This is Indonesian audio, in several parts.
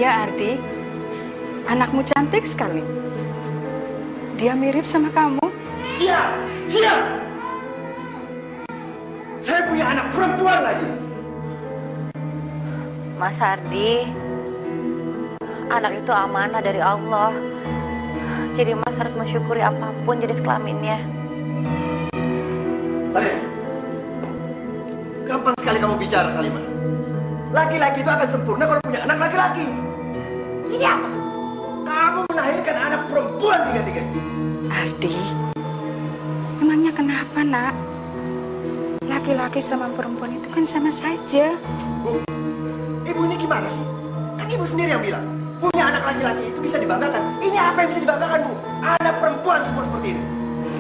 Iya, Ardi. Anakmu cantik sekali. Dia mirip sama kamu. Siap! Siap! Saya punya anak perempuan lagi. Mas Ardi, anak itu amanah dari Allah. Jadi Mas harus mensyukuri apapun jenis kelaminnya. Salim, gampang sekali kamu bicara, Salimah. Laki-laki itu akan sempurna kalau punya anak laki-laki. Ini apa? Kamu melahirkan anak perempuan tiga-tiganya. Ardi, emangnya kenapa, nak? Laki-laki sama perempuan itu kan sama saja. Bu, ibu ini gimana sih? Kan ibu sendiri yang bilang, punya anak laki-laki itu bisa dibanggakan. Ini apa yang bisa dibanggakan, Bu? Anak perempuan semua seperti ini.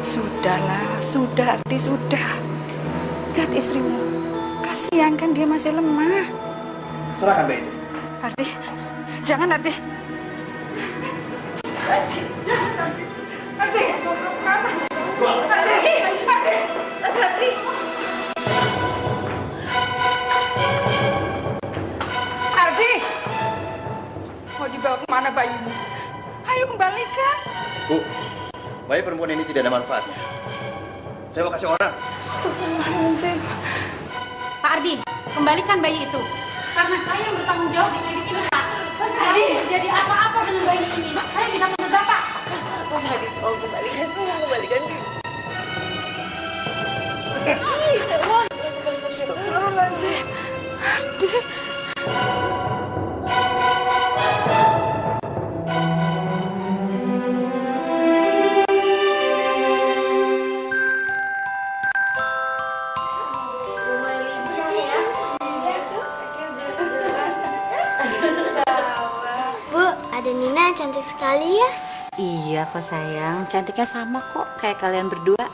Sudahlah, sudah, Ardi, sudah. Lihat istrimu. Kasihan kan dia masih lemah. Serahkan bayi itu. Ardi, jangan, Ardi. Ardi, jangan, Ardi. Ardi, mau kemana? Ardi, Ardi, Ardi. Ardi, mau dibawa kemana bayimu? Ayo kembalikan. Bu, bayi perempuan ini tidak ada manfaatnya. Saya mau kasih orang. Astagfirullahaladzim. Pak Ardi, kembalikan bayi itu. Karena saya yang bertanggung jawab dengan hidup ini, Pak. Mas Ardi, terjadi apa-apa dengan bayi ini, saya bisa tuntut Bapak. Mas Ardi, tolong kembalikan dia. Astagfirullahaladzim. Ardi. Nina cantik sekali ya. Iya kok sayang, cantiknya sama kok kayak kalian berdua.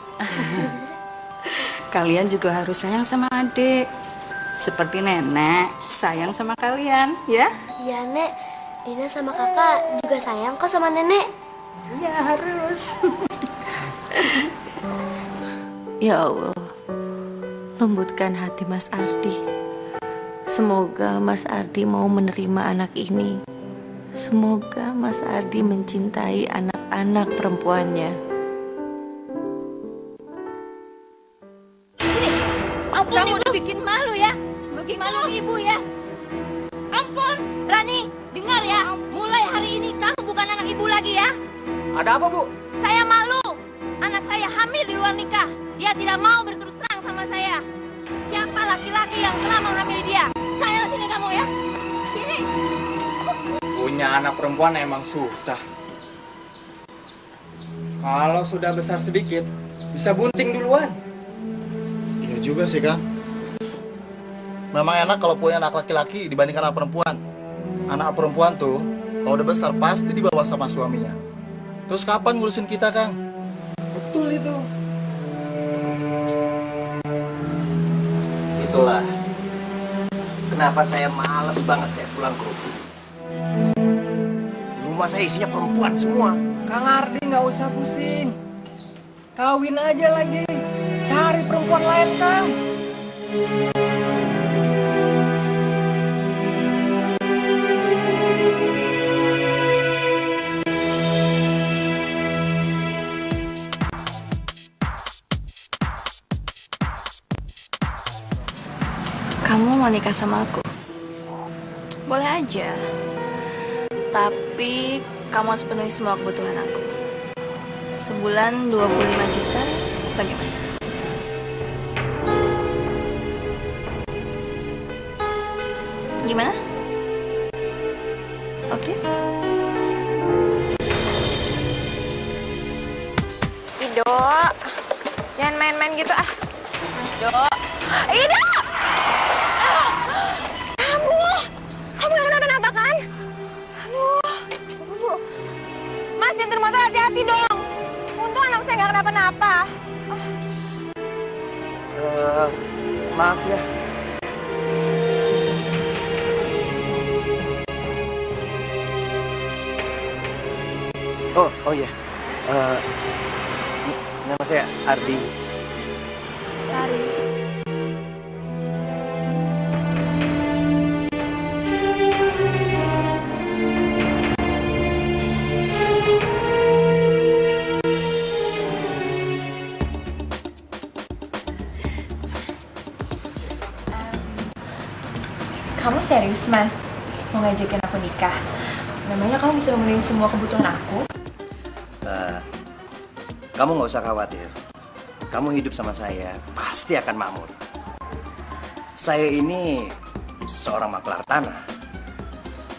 Kalian juga harus sayang sama adik. Seperti nenek sayang sama kalian, ya? Iya, Nek. Dina sama kakak juga sayang kok sama nenek. Iya, harus. Ya Allah, lembutkan hati Mas Ardi. Semoga Mas Ardi mau menerima anak ini. Semoga Mas Ardi mencintai anak-anak perempuannya. Sini, ampun, kamu udah bikin malu ya, bikin malu ibu ya. Ampun, Rani, dengar ya, mulai hari ini kamu bukan anak ibu lagi ya. Ada apa, Bu? Saya malu, anak saya hamil di luar nikah. Dia tidak mau berterus terang sama saya. Siapa laki-laki yang telah menghamili dia? Saya sini kamu ya, sini. Punya anak perempuan emang susah. Kalau sudah besar sedikit, bisa bunting duluan. Iya juga sih, Kang. Memang enak kalau punya anak laki-laki dibandingkan anak perempuan. Anak perempuan tuh, kalau udah besar pasti dibawa sama suaminya. Terus kapan ngurusin kita, Kang? Betul itu. Itulah kenapa saya males banget saya pulang ke rumah. Rumah saya isinya perempuan semua. Kang Ardi nggak usah pusing. Kawin aja lagi. Cari perempuan lain, Kang. Kamu mau nikah sama aku? Boleh aja. Tapi kamu harus penuhi semua kebutuhan aku. Sebulan 25 juta, bagaimana? Gimana? Oke? Ido, jangan main-main gitu ah. Ido, Ido! Kamu yang kenapa-napa kan? Aduh, Mas nyetir motor hati-hati dong. Untung anak saya nggak kenapa-napa. Maaf ya. Oh ya. Nama saya Ardi. Sari. serius, Mas? Mau ngajakin aku nikah? Namanya kamu bisa memenuhi semua kebutuhan aku. Kamu nggak usah khawatir. Kamu hidup sama saya pasti akan makmur. Saya ini seorang maklar tanah.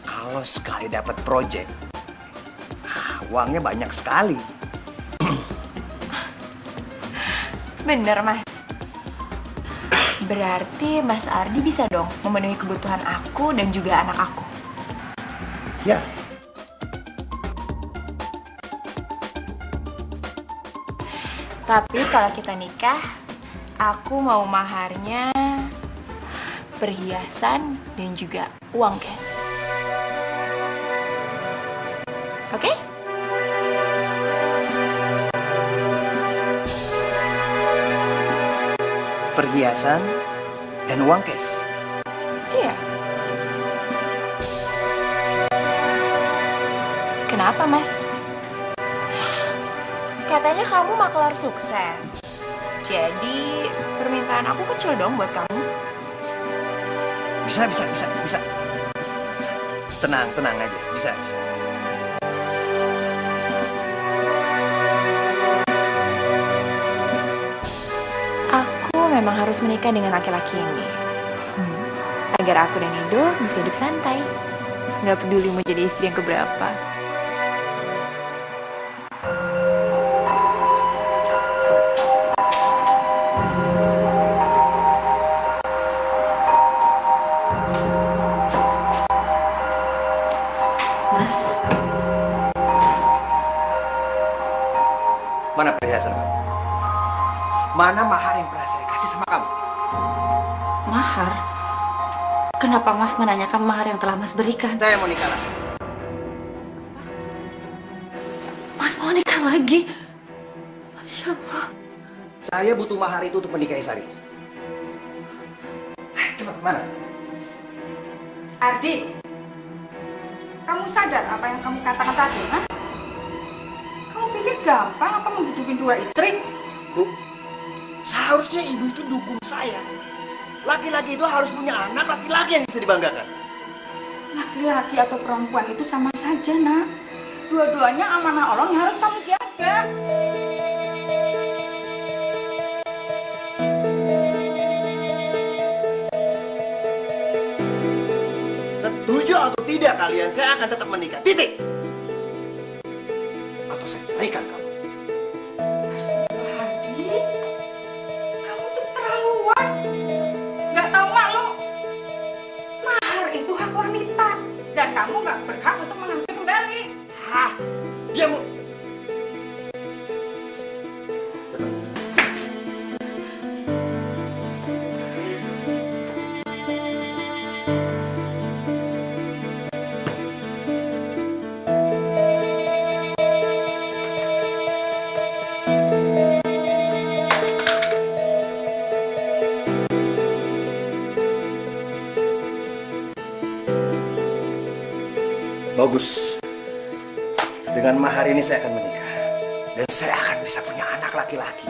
Kalau sekali dapat proyek, uangnya banyak sekali. Bener, Mas. Berarti Mas Ardi bisa dong memenuhi kebutuhan aku dan juga anak aku. Ya. Tapi kalau kita nikah, aku mau maharnya perhiasan dan juga uang cash. Oke? Perhiasan dan uang cash. Iya. Kenapa, Mas? Katanya kamu maklar sukses. Jadi, permintaan aku kecil dong buat kamu. Bisa. Tenang aja. Bisa. Aku memang harus menikah dengan laki-laki ini. Agar aku dan Edo bisa hidup santai. Nggak peduli mau jadi istri yang keberapa. Mas, Mana perhiasan kamu? Mana mahar yang pernah saya kasih sama kamu? mahar? Kenapa Mas menanyakan mahar yang telah Mas berikan? Saya mau nikah lagi. Mas mau nikah lagi? Masya Allah. Saya butuh mahar itu untuk menikahi Sari. Cepat, mana? Ardi, kamu sadar apa yang kamu katakan tadi, ha? Kamu pikir gampang apa menghidupin dua istri? Bu, seharusnya ibu itu dukung saya. Laki-laki itu harus punya anak laki-laki yang bisa dibanggakan. Laki-laki atau perempuan itu sama saja, nak. Dua-duanya amanah Allah yang harus kamu jaga. Setuju atau tidak kalian, saya akan tetap menikah. Titik. Atau saya ceraikan kamu. Ardi, kamu tuh keterlaluan. Nggak tahu malu. Mahar itu hak wanita. Dan kamu nggak berhak untuk mengambil kembali. Hah, dia mau... Bagus. Dengan mahar ini saya akan menikah. Dan saya akan bisa punya anak laki-laki.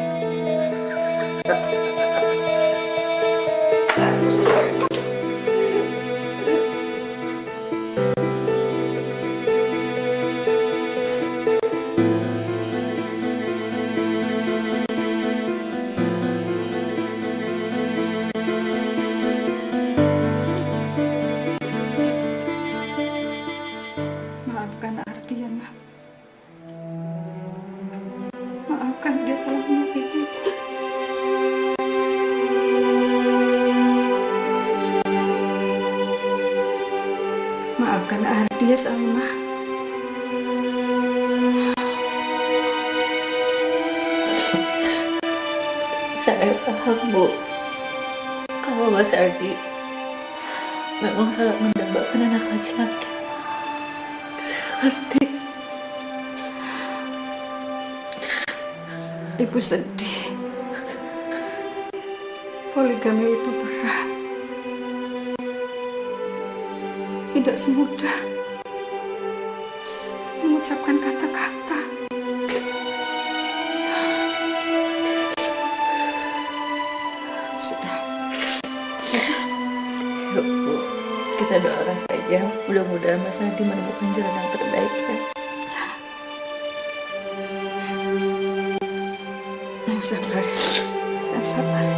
Maafkan Ardi ya, Mak. Maafkan dia telah menyakiti. Maafkan Ardi ya, Salimah. Saya paham, Bu. Kalau Mas Ardi memang sangat mendambakan anak laki-laki. Saya ngerti. Ibu sedih. Poligami itu berat. Tidak semudah mengucapkan kata-kata. Sudah. Ya, Bu. Kita Kita doakan saja, mudah-mudahan Mas Hadi menemukan jalan yang terbaik ya. Yang sabar, yang sabar.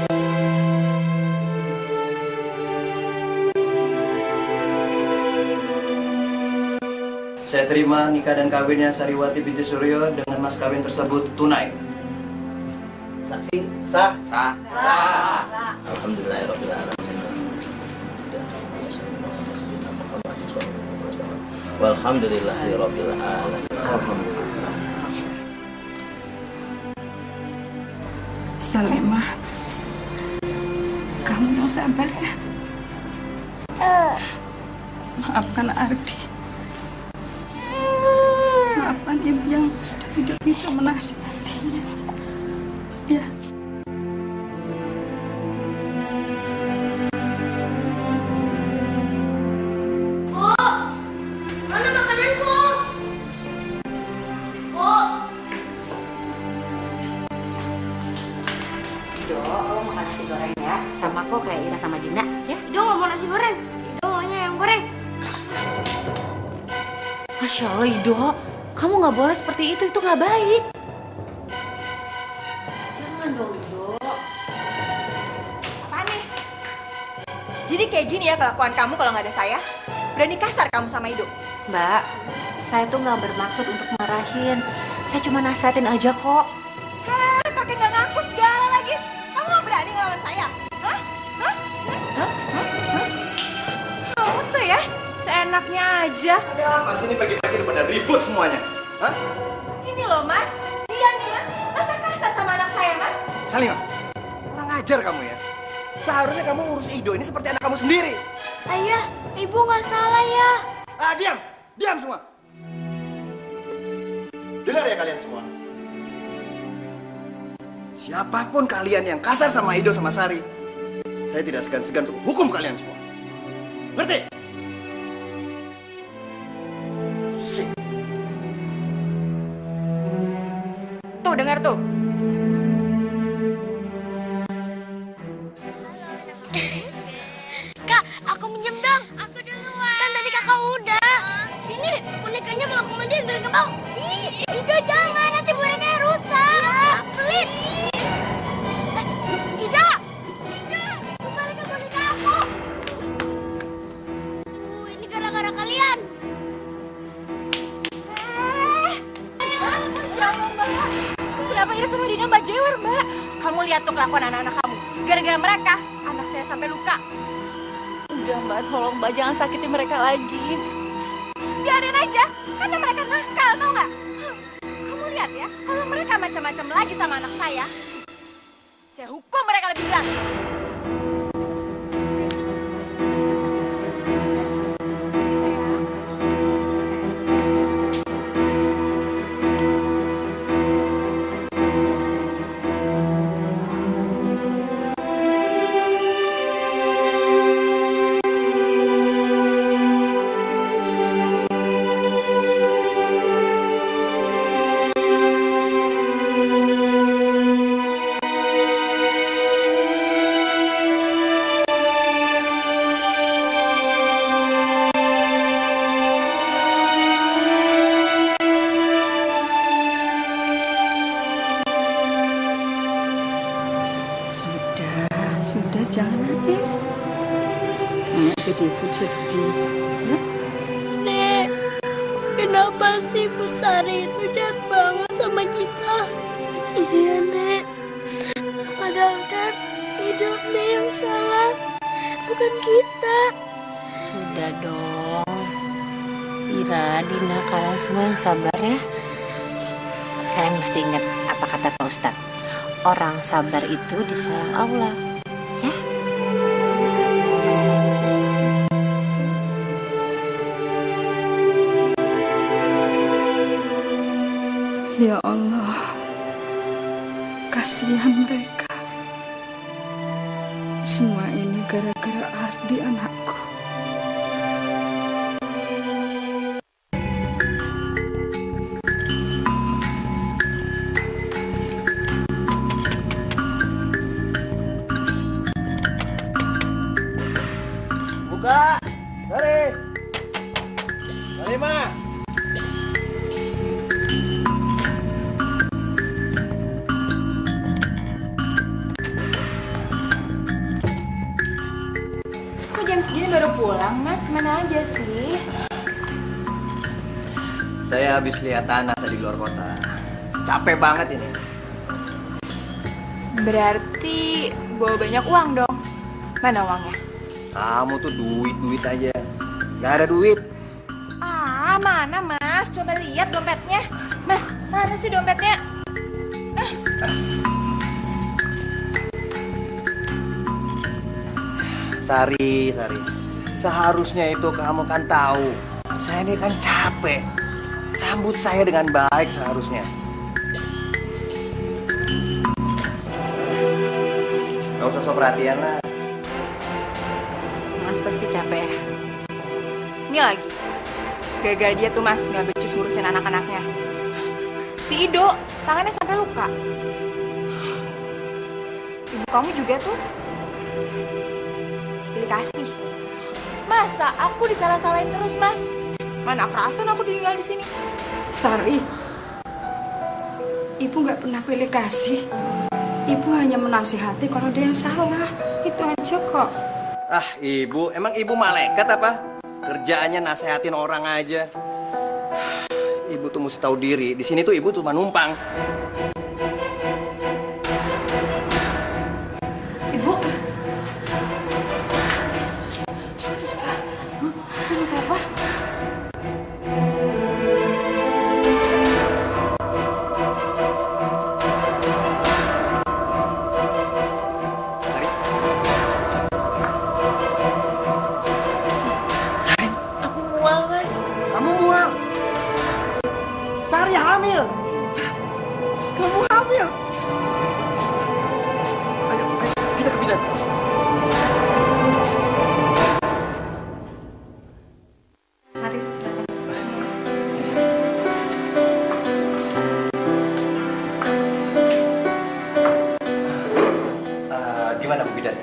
Saya terima nikah dan kawinnya Sariwati binti Suryo dengan mas kawin tersebut tunai. Saksi sah. Sah. Alhamdulillahirobbilalamin. Walhamdulillahirobbilalamin. Alhamdulillah. Salimah, kamu yang sabar ya. Maafkan Ardi. Maafkan ibu yang sudah tidak bisa menasihatinya. Ya. Bu, mana makananku? Bu. Do, lo makan nasi goreng ya. Sama kok kayak Ira sama Dina ya. Ido nggak mau nasi goreng. Ido maunya yang goreng. Masya Allah, Ido. Kamu nggak boleh seperti itu nggak baik. Jangan dong, Ido. Apaan nih? Jadi kayak gini ya kelakuan kamu kalau nggak ada saya? Berani kasar kamu sama Ido? Mbak, saya tuh nggak bermaksud untuk marahin. Saya cuma nasihatin aja kok. Pakai nggak ngaku segala lagi. Kamu nggak berani ngelawan saya? Hah? Kamu tuh ya, seenaknya aja. Ada apa sih ini pagi-pagi udah pada ribut semuanya? Hah? Ini loh mas, dia nih mas, masa kasar sama anak saya mas? Salimah, kurang ajar kamu ya. Seharusnya kamu urus Ido ini seperti anak kamu sendiri. Ayah, ibu nggak salah ya. Ah, diam! Diam semua! Dengar ya kalian semua. Siapapun kalian yang kasar sama Ido sama Sari, saya tidak segan-segan untuk hukum kalian semua. Ngerti? Sik. Tuh dengar tuh. Kak, aku minjem dong. Aku duluan. Kan tadi kakak udah. Sini, bonekanya mau aku mandiin biar nggak bau. Ido jangan, nanti bonekanya rusak. Pelit. Ido, kembalikan boneka aku. Ini gara-gara kalian. Masya Allah mbak. Kenapa Ira sama Dina mbak jewer mbak? Kamu lihat tuh kelakuan anak-anak kamu. Gara-gara mereka, anak saya sampai luka. Udah Mbak, tolong Mbak jangan sakiti mereka lagi. Biarin aja, karena mereka nakal, tau nggak? Kamu lihat ya, kalau mereka macam-macam lagi sama anak saya hukum mereka lebih berat. Sudah, jangan nangis. Sama jadi ikut sedih. Ya? Nek, kenapa sih Bu Sari itu jahat banget sama kita? Iya, Nek. Padahal kan hidup Nek yang salah, bukan kita. Udah dong. Ira, Dina, kalian semua yang sabar ya. Kalian mesti ingat apa kata Pak Ustadz. Orang sabar itu disayang Allah. Ya? Ya Allah, kasihan mereka. Semua ini gara-gara Ardi anakku. Buka! Sari! aja sih? Saya habis lihat tanah tadi luar kota. Capek banget ini. Berarti bawa banyak uang dong. Mana uangnya? Kamu tuh duit aja. Gak ada duit. Ah, mana Mas? Coba lihat dompetnya. Mas, mana sih dompetnya? Sari. Seharusnya itu kamu kan tahu. Saya ini kan capek. Sambut saya dengan baik seharusnya. Gak usah sok perhatian lah. Mas pasti capek ya. Ini lagi. Gagal dia tuh Mas, nggak becus ngurusin anak-anaknya. Si Ido, tangannya sampai luka. Ibu kamu juga tuh. Pilih kasih. Masa aku disalah-salahin terus, Mas? Mana kerasan aku tinggal di sini. Sari, ibu nggak pernah pilih kasih. Ibu hanya menasihati kalau dia yang salah. Itu aja kok. Ah, ibu, emang ibu malaikat apa? Kerjaannya nasehatin orang aja. Ibu tuh mesti tahu diri. Di sini tuh ibu cuma numpang. Ibu, Kenapa? Sari, Aku mual, Mas. kamu mual. Sari hamil. Kamu hamil. Ayo, kita ke bidan. Haris, silakan. Gimana Bu Bidan?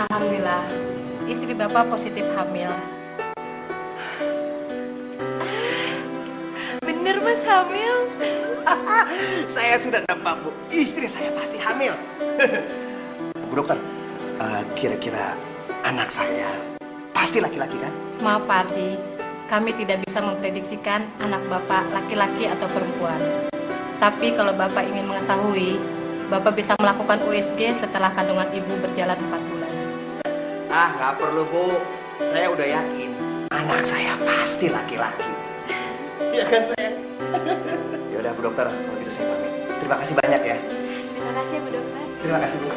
Alhamdulillah, istri Bapak positif hamil. Bener, Mas, hamil. Saya sudah tebak, Bu. Istri saya pasti hamil. Bu dokter, kira-kira anak saya pasti laki-laki kan? Maaf Pak Ardi, kami tidak bisa memprediksikan anak Bapak laki-laki atau perempuan. Tapi kalau Bapak ingin mengetahui, Bapak bisa melakukan USG setelah kandungan Ibu berjalan 4 bulan. Ah, nggak perlu, Bu. Saya udah yakin anak saya pasti laki-laki. Iya kan, sayang? Ya udah, Bu dokter, kalau gitu saya pamit. Terima kasih banyak ya. Terima kasih, Bu Dokter. Terima kasih, Bu.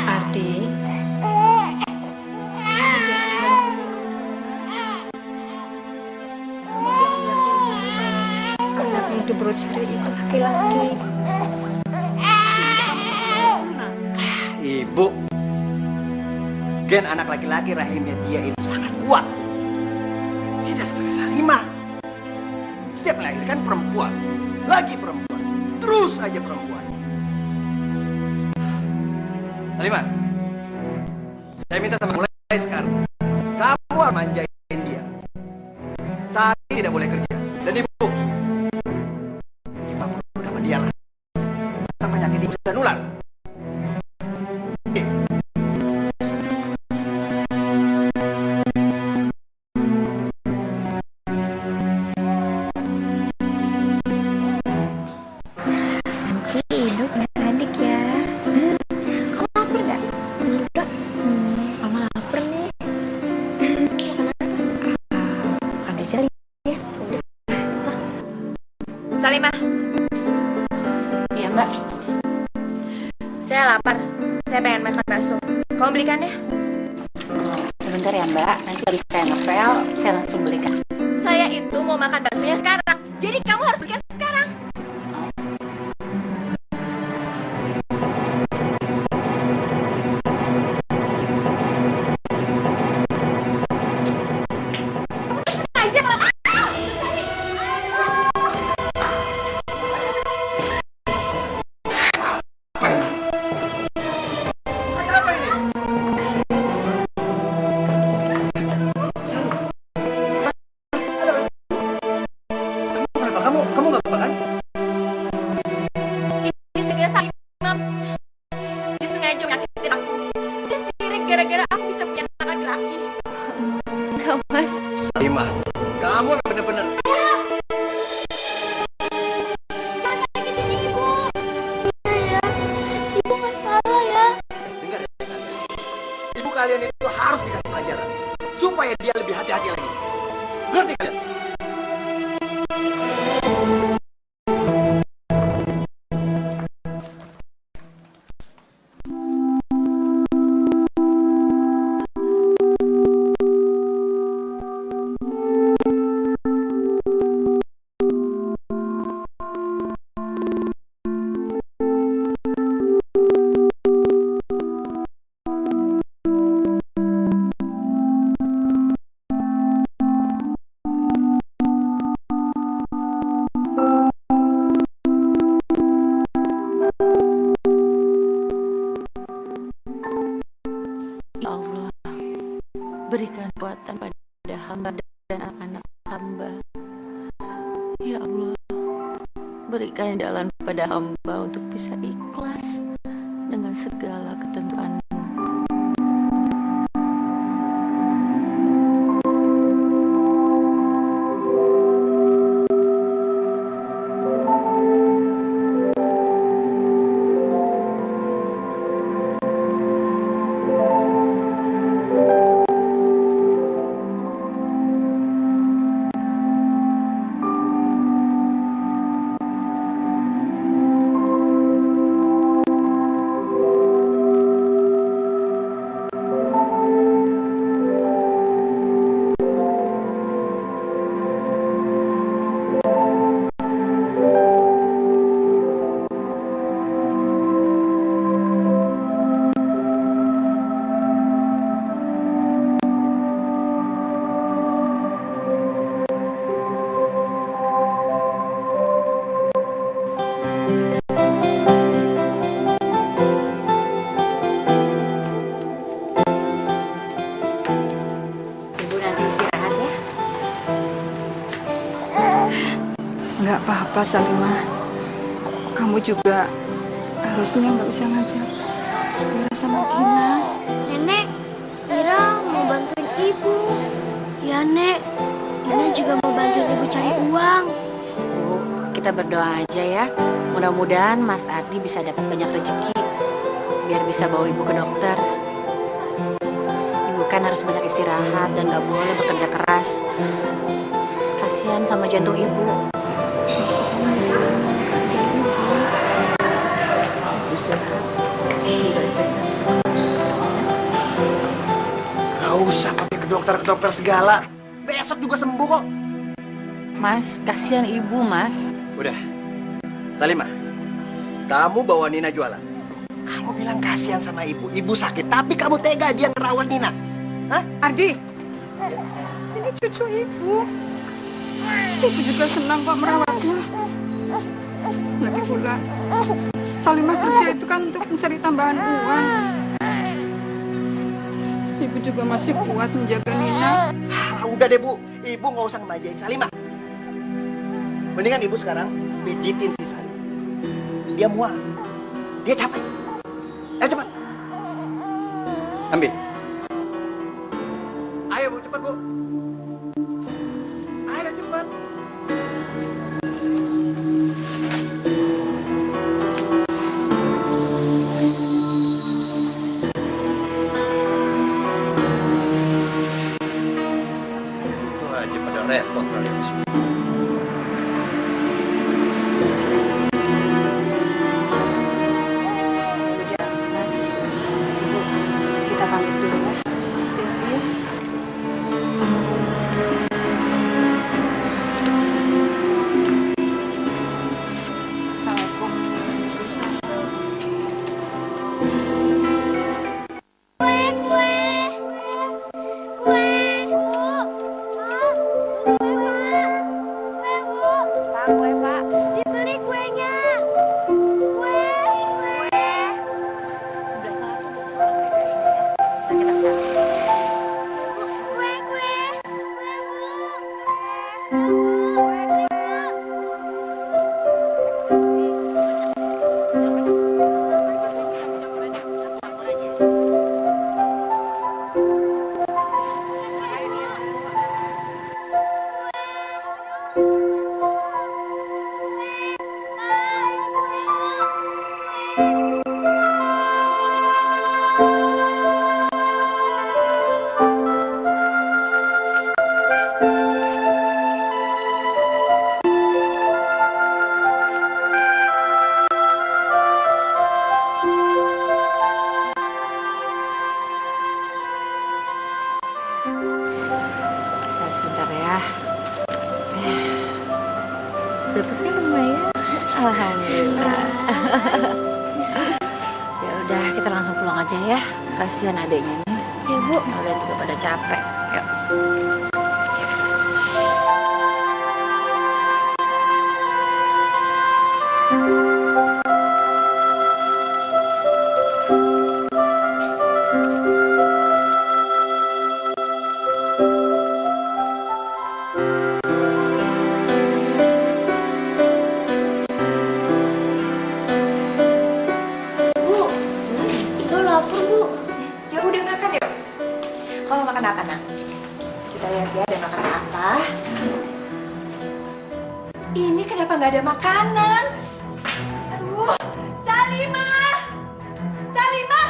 Ardi, Anak yang di perut Sari itu laki-laki. Ibu, gen anak laki-laki rahimnya dia itu sangat kuat. Tidak seperti Salimah. Setiap melahirkan perempuan, lagi perempuan, terus aja perempuan. Salimah, saya minta sama mulai sekarang, kamu harus manjain dia. Sari tidak boleh kerja. Dan ibu, perlu sama dia lah. Kita penyakit ibu sudah nular. Nanti hidup adik ya. Kamu lapar nggak? Enggak. Mama lapar nih. Makan apa? Makan aja ya. Salimah, Iya Mbak, saya lapar. Saya pengen makan bakso. Kamu belikan ya? sebentar ya Mbak. Nanti habis saya ngepel, saya langsung belikan. Saya itu mau makan baksonya sekarang. Jadi kamu harus belikan sekarang. Kenapa kamu nggak gara-gara aku bisa punya anak laki-laki. Enggak, Mas. Salimah, kamu bener-bener. Jangan sakitin Ibu. Ya, Ibu nggak salah ya. Dengar ya, dengar. Ibu kalian itu harus dikasih pelajaran supaya dia lebih hati-hati lagi. Ngerti kalian? Ya Allah, berikan kekuatan pada hamba dan anak-anak hamba. Ya Allah, berikan jalan pada hamba untuk bisa ikhlas dengan segala ketentuan-Mu. Nggak apa-apa, Salimah. Kamu juga harusnya nggak bisa ngajak Mira sama Gina. Nenek, Mira mau bantuin Ibu. Ya, Nek. Ina juga mau bantuin Ibu cari uang. Bu, kita berdoa aja ya. Mudah-mudahan Mas Ardi bisa dapat banyak rezeki. Biar bisa bawa Ibu ke dokter. Ibu kan harus banyak istirahat dan nggak boleh bekerja keras. Kasihan sama jantung Ibu. Gak usah pakai ke dokter segala. Besok juga sembuh kok. Mas, kasihan Ibu, Mas. Udah, Salimah, kamu bawa Nina jualan. Kamu bilang kasihan sama ibu. Ibu sakit, tapi kamu tega dia ngerawat Nina. Hah? Ardi, ini cucu Ibu. Ibu juga senang kok merawatnya. Lagi pula, Salimah kerja itu kan untuk mencari tambahan uang. Ibu juga masih kuat menjaga Nina. Udah deh, Bu. Ibu nggak usah ngemajain Salimah. Mendingan ibu sekarang pijitin si Salim. Dia mual. Dia capek. Cepat. Ambil. Ayo, Bu. Cepat, Bu. Ayo, cepat. Itu aja pada repot kalian semua. Kita Alhamdulillah. Ya udah, kita langsung pulang aja ya. Kasihan adeknya nih. Ya Bu. Kalian juga pada capek. Yuk. Nggak ada makanan. Aduh, Salimah! Salimah!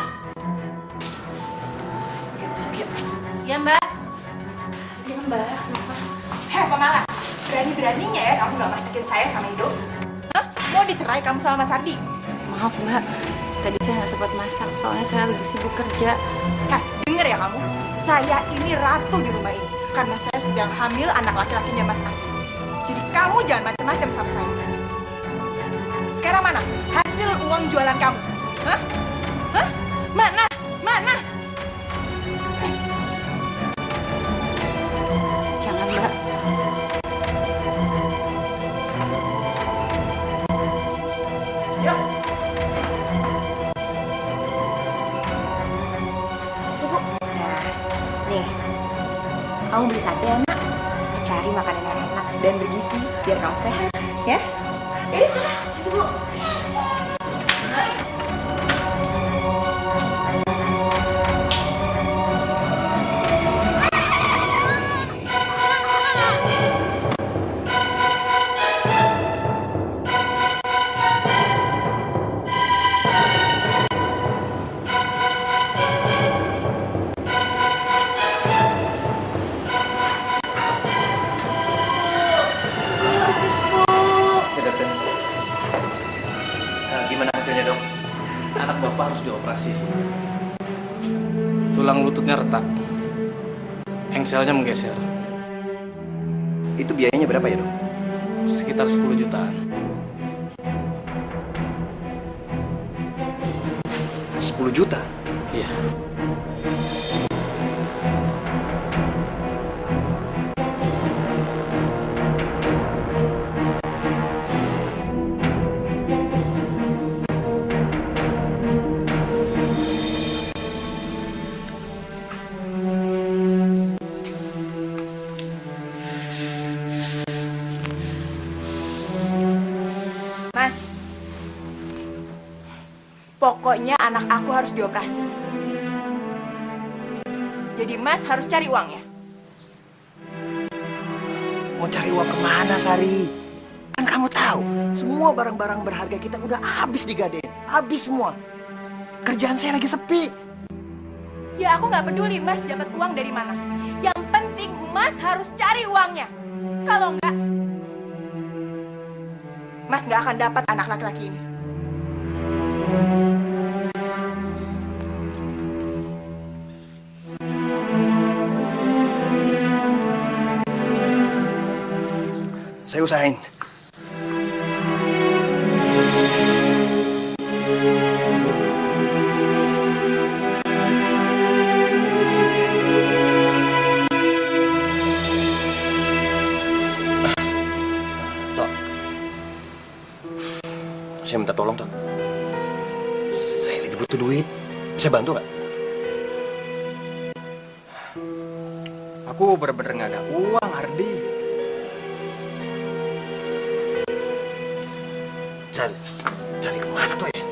Yuk, masuk yuk. Ya, Mbak. Ya, Mbak. Hei, pemalas. Berani-beraninya ya kamu nggak masakin saya sama Ido. Hah? Mau dicerai kamu sama Mas Ardi? Maaf, Mbak. Tadi saya nggak sempat masak, soalnya saya lagi sibuk kerja. Denger ya kamu. Saya ini ratu di rumah ini. Karena saya sedang hamil anak laki-lakinya Mas Ardi. Jadi kamu jangan macam-macam sama saya. Sekarang mana hasil uang jualan kamu? Hah? Hah? Mana? Mana? Jangan, Mbak. Yuk. Ibu. Nah, nih. Kamu beli sate ya, Nak? Cari makanan yang enak dan bergizi biar kamu sehat, ya? Ini sana, Bu. Anak bapak harus dioperasi. Tulang lututnya retak. Engselnya menggeser. Itu biayanya berapa ya, Dok? Sekitar 10 jutaan. 10 juta? Iya. Pokoknya anak aku harus dioperasi. Jadi Mas harus cari uangnya. Mau cari uang kemana, Sari? Kan kamu tahu, semua barang-barang berharga kita udah habis digadein. Habis semua. Kerjaan saya lagi sepi. Ya aku nggak peduli Mas dapat uang dari mana. Yang penting Mas harus cari uangnya. Kalau nggak, Mas nggak akan dapat anak laki-laki ini. Saya usahain. Tok. Saya minta tolong, Tok. Saya lagi butuh duit. Bisa bantu nggak? Aku bener-bener nggak ada uang, Ardi. Cari kemana tuh ya?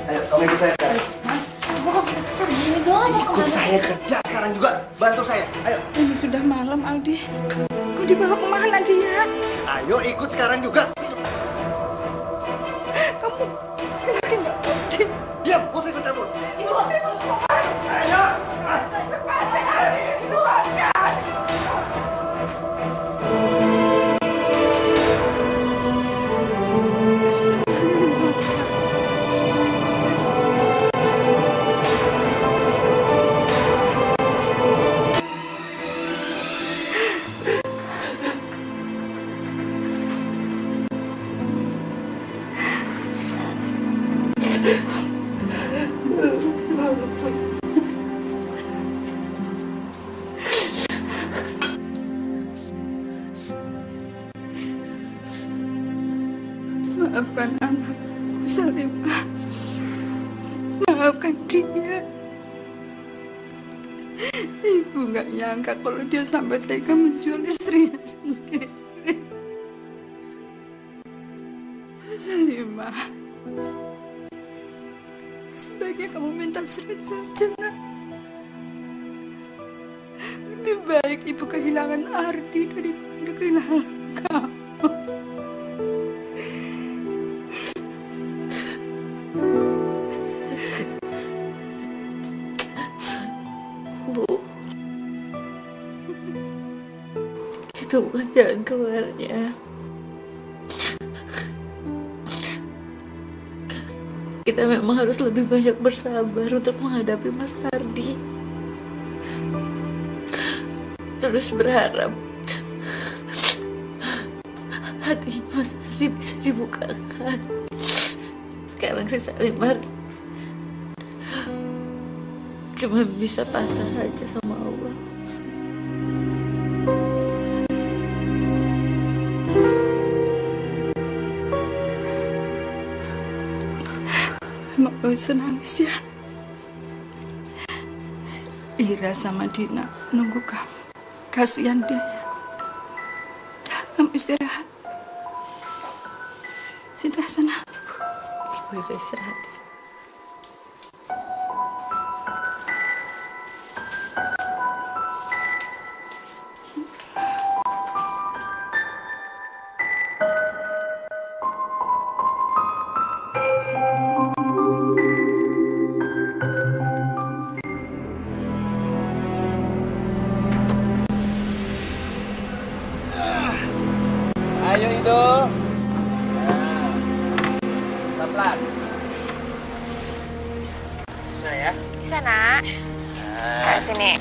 Ayo, kamu ikut saya sekarang. Mas, kamu kok besar-besar gini dong? Ikut saya kerja sekarang juga. Bantu saya. Ayo. Ini sudah malam, Aldi. Mau dibawa kemana dia? Ayo ikut sekarang juga. Kamu laki nggak Aldi? Diam, putri ikut campur. Ibu, Ayo. Maafkan anakku, Salimah. Maafkan dia. Ibu nggak nyangka kalau dia sampai tega menjual istrinya sendiri. Salimah, sebaiknya kamu minta cerai saja. Lebih baik ibu kehilangan Ardi daripada kehilangan kamu. Bu, itu bukan jalan keluarnya. Kita memang harus lebih banyak bersabar untuk menghadapi Mas Ardi. Terus berharap hati Mas Ardi bisa dibukakan. Sekarang si Salimah cuma bisa pasrah aja sama Allah. Gak usah nangis ya. Ira sama Dina nunggu kamu. Kasihan dia ya. Udah, kamu istirahat. Sudah sana. Ibu juga istirahat. Ayo Ido. Pelan-pelan. Bisa ya? Bisa, Nak. Nah, sini.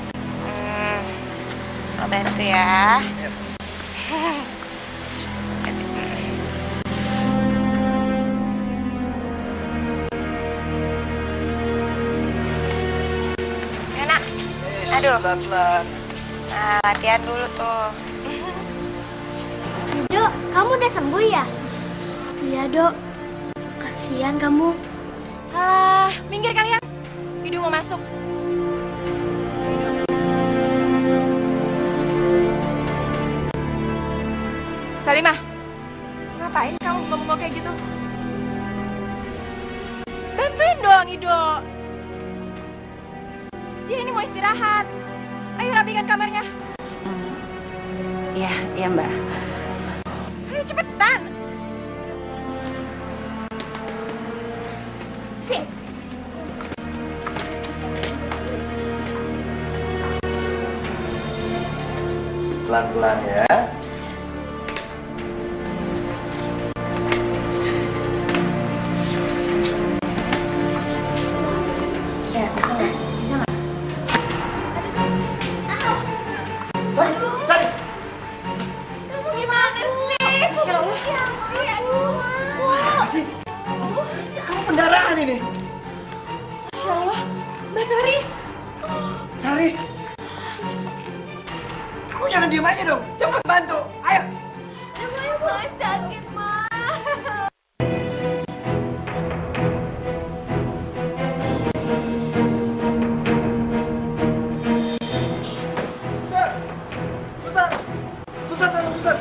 Mau bantu ya. Yuk. Ya, Nak. Aduh. Pelan-pelan. Nah, latihan dulu tuh. Dok, kamu udah sembuh ya? Iya, Dok. Kasihan kamu. Alah, minggir kalian. Idu mau masuk. Salimah, ngapain kamu bengong kayak gitu? Bantuin dong, Ido. Dia ini mau istirahat. Ayo rapikan kamarnya. Iya Mbak. Ayo cepetan. Sini. Pelan-pelan ya. Kamu gimana sih? Masya Allah. Apa sih? Kamu pendarahan ini. Masya Allah. Mbak Sari. Sari. Kamu jangan diem aja dong. Cepat bantu. Ayo. Ibu sakit, Ma. Suster, tolong suster.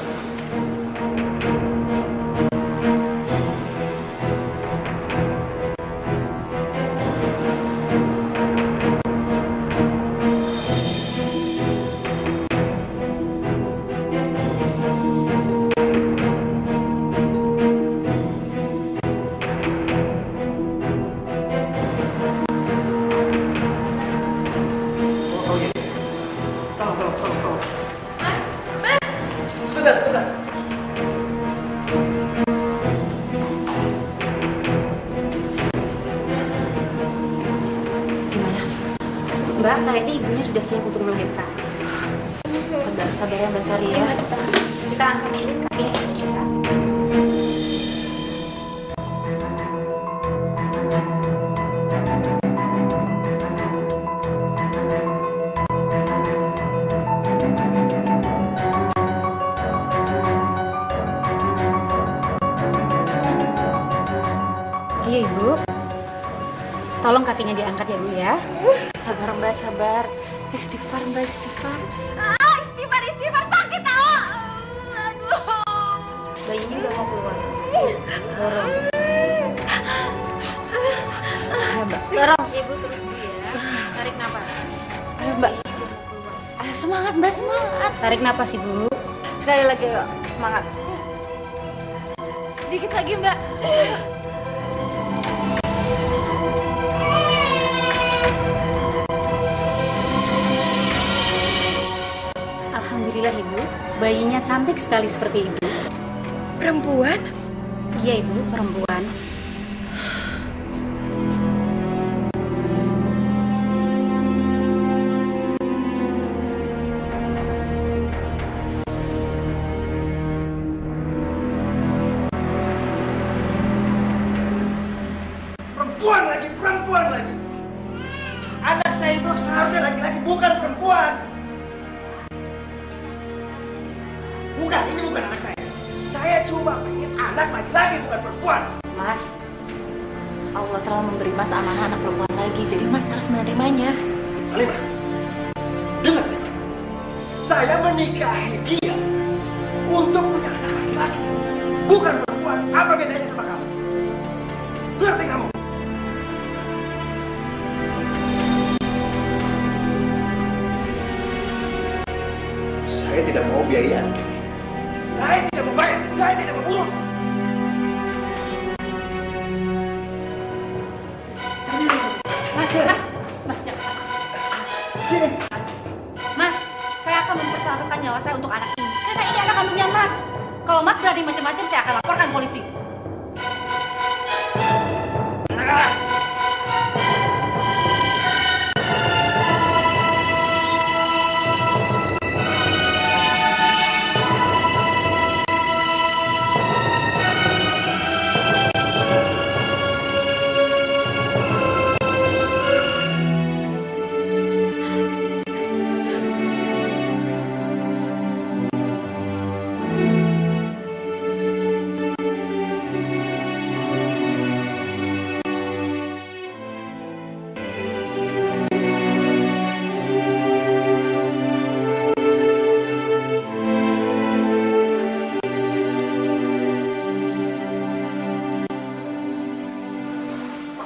Oh, iya. Tolong. Sebentar. Gimana? Mbak, kayaknya ibunya sudah siap untuk melahirkan. Sabar ya Mbak Sari ya. Kita akan melahirkan. Tolong kakinya diangkat ya Bu ya. Sabar Mbak, sabar. Istighfar Mbak, istighfar. Istighfar, sakit tau. Aduh. Bayinya udah mau keluar. Dorong. Ayo Mbak. Dorong Ibu terus Bu ya. Tarik napas. Ayo Mbak. Ayo semangat Mbak, semangat. Tarik napas Ibu. Sekali lagi yuk, semangat. Sedikit lagi Mbak. Alhamdulillah Ibu, bayinya cantik sekali seperti Ibu. Perempuan? Iya Ibu, perempuan. Perempuan lagi. Anak saya itu seharusnya laki-laki, bukan perempuan. Bukan, ini bukan anak saya. Saya cuma pengen anak laki-laki, bukan perempuan. Mas, Allah telah memberi Mas amanah anak perempuan lagi, jadi Mas harus menerimanya. Salimah, dengar ya. Saya menikahi dia untuk punya anak laki-laki, bukan perempuan. Apa bedanya sama kamu? Ngerti kamu? Saya tidak mau biaya anak ini. Saya tidak mau bayar. Saya tidak mau urus. Mas, jangan. Sini. Mas, saya akan mempertaruhkan nyawa saya untuk anak ini. Karena ini anak kandungnya Mas. Kalau Mas berani macam-macam, saya akan laporkan polisi.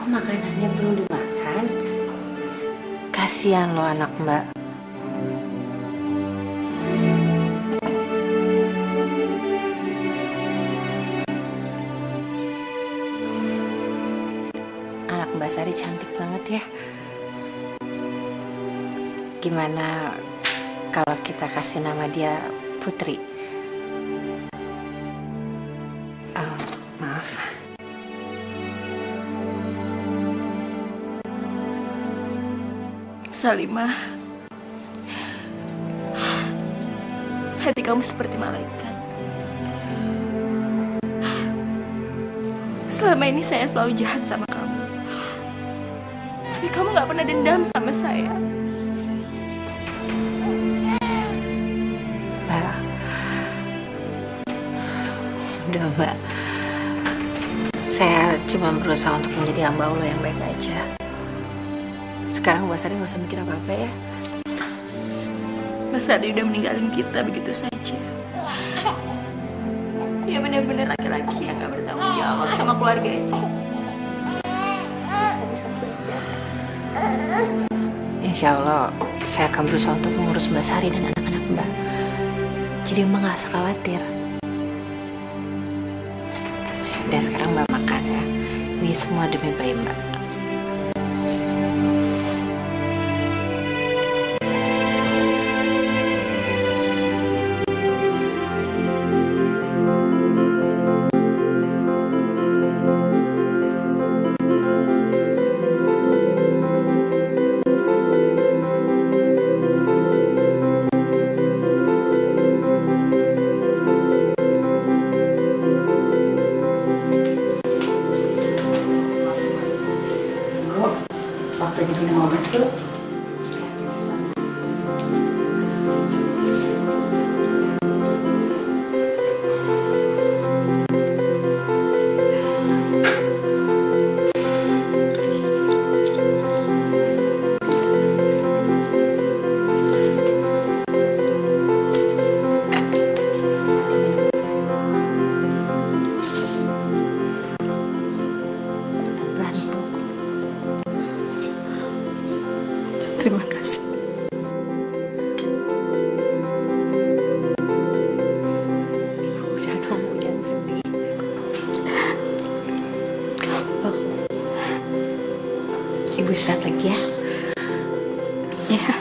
Makanannya belum dimakan. Kasihan lo anak Mbak. Anak Mbak Sari cantik banget ya. Gimana kalau kita kasih nama dia Putri? Oh, maaf. Salimah, hati kamu seperti malaikat. Selama ini saya selalu jahat sama kamu, tapi kamu gak pernah dendam sama saya. Mbak, udah Mbak, saya cuma berusaha untuk menjadi hamba Allah yang baik aja. Sekarang Mbak Sari nggak usah mikir apa-apa ya. Mas Adi udah meninggalin kita begitu saja. Dia benar-benar laki-laki yang gak bertanggung jawab sama keluarga ini. Insya Allah saya akan berusaha untuk mengurus Mbak Sari dan anak-anak Mbak. Jadi Mbak nggak usah khawatir. Dan sekarang Mbak makan ya. Ini semua demi bayi Mbak. istirahat lagi ya. Iya.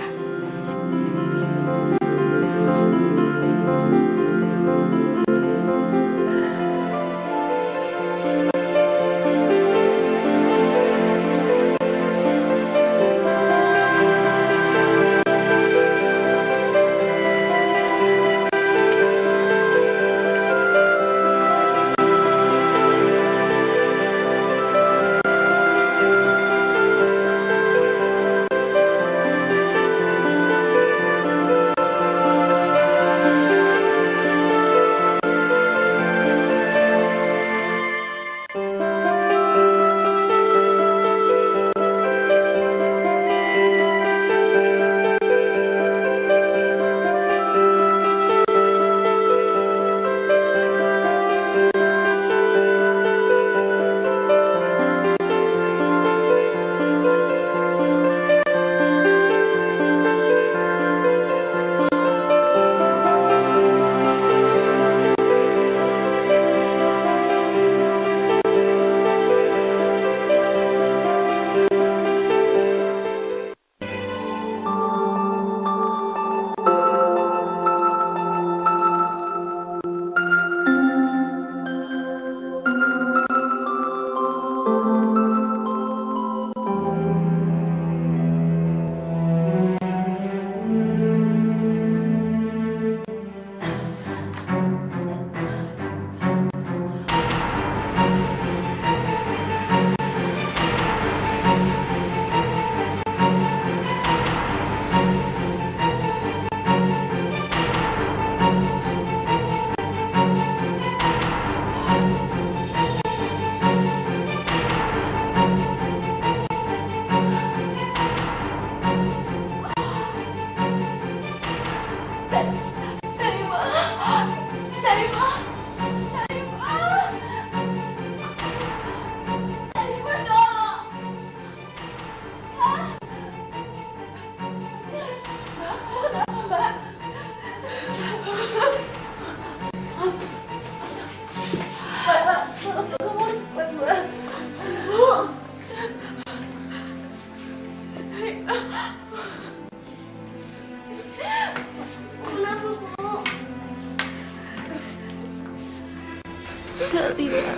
Salimah,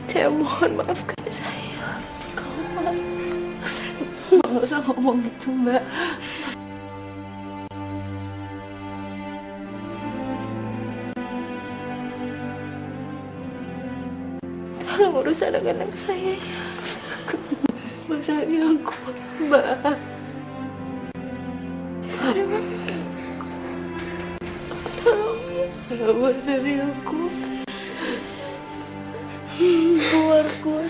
saya mohon maafkan saya. Mbak, nggak usah ngomong gitu, Mbak. Tolong urus anak-anak saya. Mbak Sari aku, Mbak. Mbak Sari aku. Keluarku.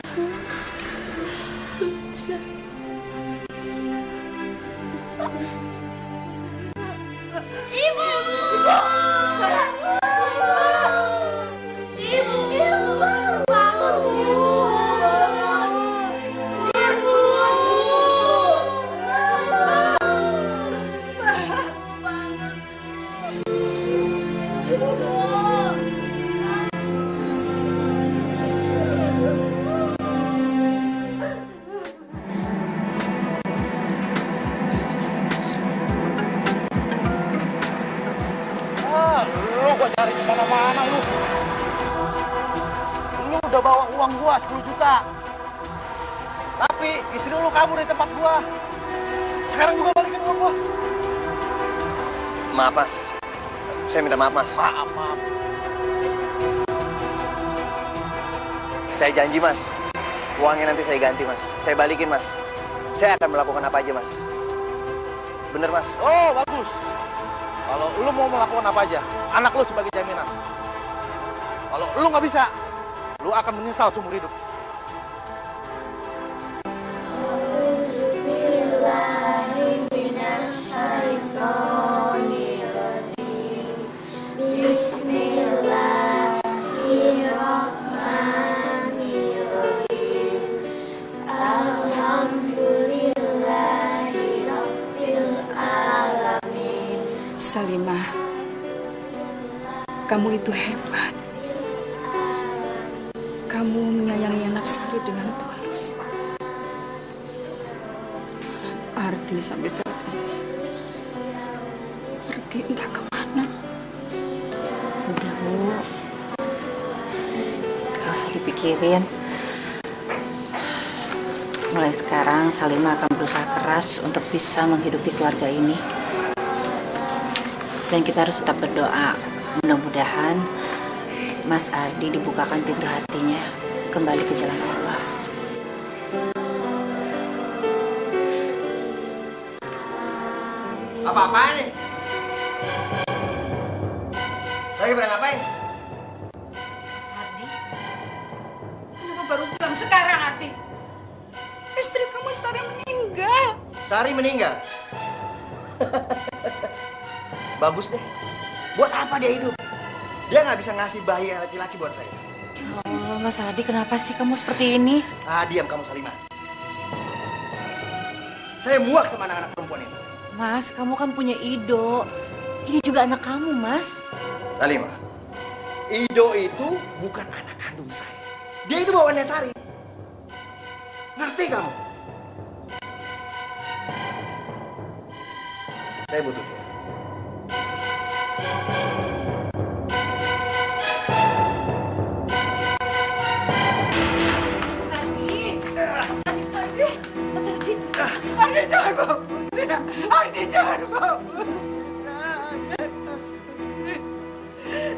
Udah bawa uang gua 10 juta. Tapi istri lu kabur dari tempat gua. Sekarang juga balikin uang gua. Maaf, Mas. Saya minta maaf, Mas. Maaf. Saya janji, Mas. Uangnya nanti saya ganti, Mas. Saya balikin, Mas. Saya akan melakukan apa aja, Mas. Bener, Mas? Oh, bagus. Kalau lu mau melakukan apa aja, anak lu sebagai jaminan. Kalau lu nggak bisa, lu akan menyesal seumur hidup. Salimah, kamu itu hebat. Kamu menyayangi anak Sari dengan tulus. Ardi sampai saat ini pergi entah kemana. Udah, Bu. Gak usah dipikirin. Mulai sekarang Salimah akan berusaha keras untuk bisa menghidupi keluarga ini. Dan kita harus tetap berdoa. Mudah-mudahan Mas Ardi dibukakan pintu hatinya kembali ke jalan Allah. Apa-apaan nih? Lagi pada ngapain? Ardi, kenapa baru pulang sekarang, Ardi? Istri kamu Sari meninggal. Sari meninggal? Bagus deh. Buat apa dia hidup? Dia nggak bisa ngasih bayi laki-laki buat saya. Ya Allah, Mas Ardi, kenapa sih kamu seperti ini? Diam kamu, Salimah. Saya muak sama anak-anak perempuan ini. Mas, kamu kan punya Ido. Ini juga anak kamu, Mas. Salimah, Ido itu bukan anak kandung saya. Dia itu bawaannya Sari. Ngerti kamu? Saya butuh dia. Ardi, jangan bawa Putri. Ardi, jangan bawa Putri.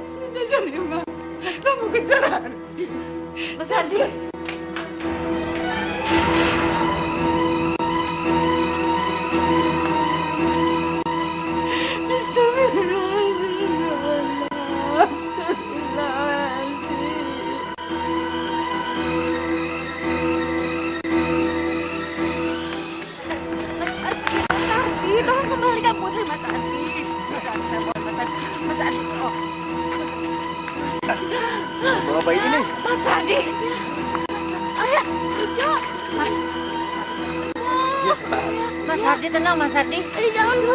Sudah, Salimah. Kamu kejar Ardi. Mas Ardi. Tolong kembalikan Putri, Mas Ardi. Mas Ardi, saya mohon, Mas Ardi. Mas Ardi, oh. Bawa bayi ini. Mas Ardi. Ayah, Ido. Mas. Iya, saya tahan. Mas Ardi, tenang, Mas Ardi. Jangan, Bu.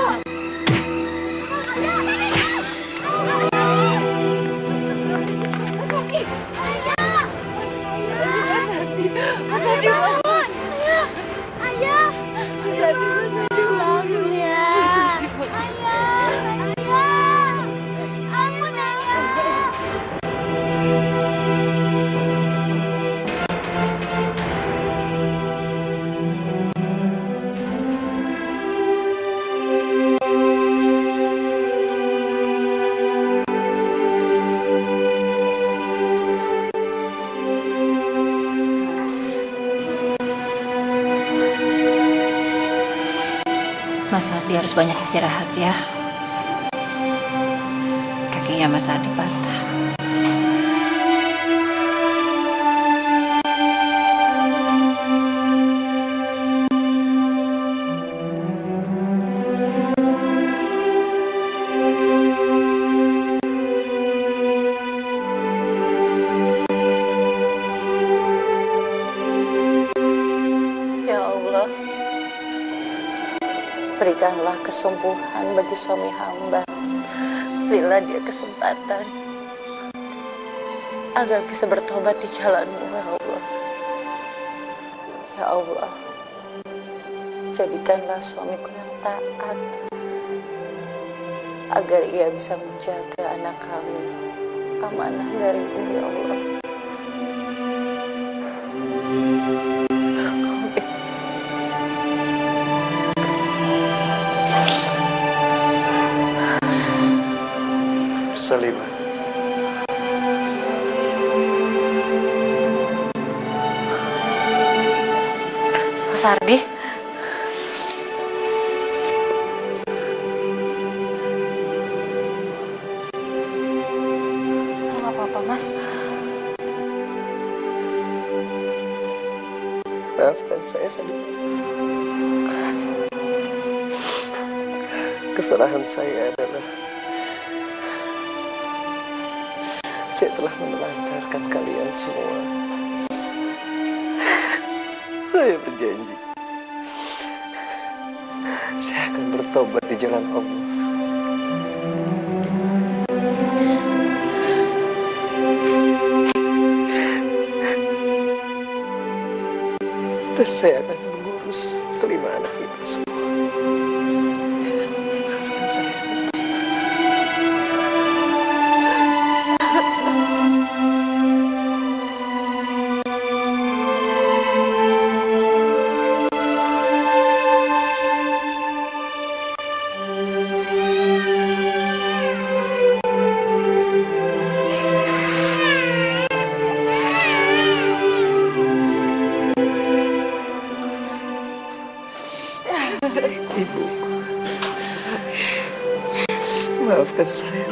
Mas Ardi, Mas Ardi, bangun. Ayah. Mas Ardi, Bangun ya. Ayah. Bangun, Ayah. Mas Ardi harus banyak istirahat ya. Kakinya Mas Ardi patah. Ya Allah, berikanlah kesembuhan bagi suami hamba. Berilah dia kesempatan agar bisa bertobat di jalan-Mu, ya Allah. Ya Allah, jadikanlah suamiku yang taat agar ia bisa menjaga anak kami amanah dari-Mu, ya Allah. Salimah. Mas Ardi. Nggak apa-apa, Mas. Maafkan saya, Salimah. Kesalahan saya adalah saya telah menelantarkan kalian semua. Saya berjanji saya akan bertobat di jalan Allah. saya akan mengurus kelima anak ini semua. Ibu, maafkan saya.